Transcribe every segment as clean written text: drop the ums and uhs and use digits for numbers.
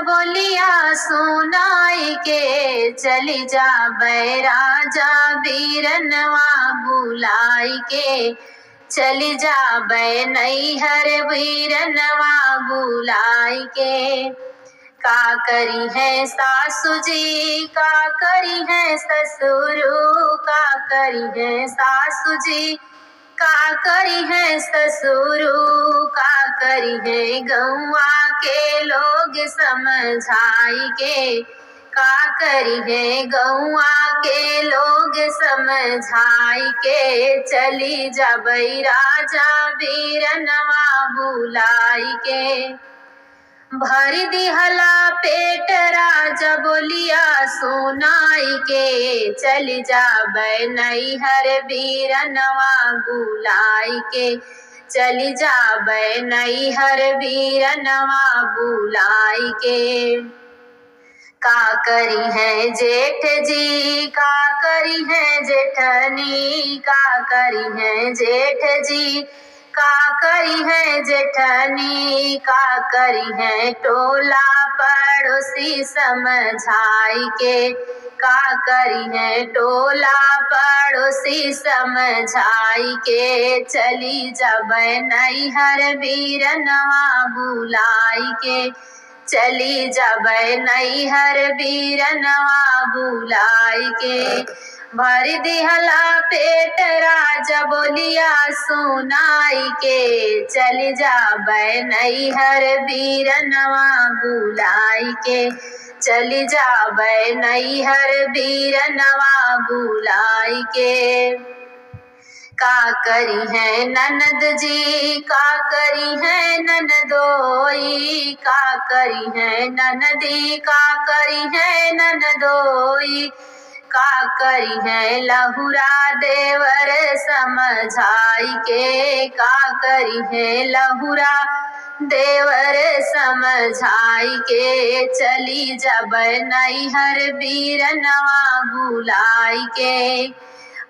बोलिया सुनाई के चली जाबे राजा बीरनवा बुलाई के चली जाबे नैहर बीरनवा बुलाई के। का करी है सासू जी का करी है ससुरु का करी है सासू जी का करी है ससुरु का करी है गौआ के लोग समझाई के का करी है गौआ के लोग समझाई के चली जाबई राजा बीरनवा बुलाई के। भर दिहला पेट राजा बोलिया सुनाई के चली जाबे नैहर बीरनवा बुलाई के चली जाबे नैहर बीरनवा बुलाई के। का करी है जेठ जी का करी है जेठनी का करी है जेठ जी का करी है जेठनी का करी है टोला पड़ोसी समझाई के का करी है टोला पड़ोसी समझाई के चली जाबे नैहर बीरनवा बुलाई के चली जाबे नैहर बीरनवा बुलाई के। भर दिहला पेट राजा बोलिया सुनाई के चली जाबे नैहर बीरनवा बुलाई के चली जाबे नैहर बीरनवा बुलाई के। का करी है ननद जी का करी है ननदोई का करी है ननदी का करी है ननदोई का करी है लहुरा देवर समझाई के का करी है लहुरा देवर समझाई के चली जाबे नैहर बीरनवा बुलाई के।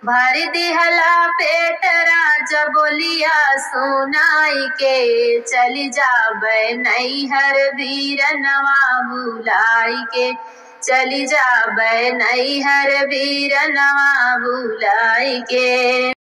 भर दिहला पेट राजा बोलिया सुनाई के चली जाबे नैहर बीरनवा बुलाई के चली जाबे नैहर बीरनवा बुलाई के।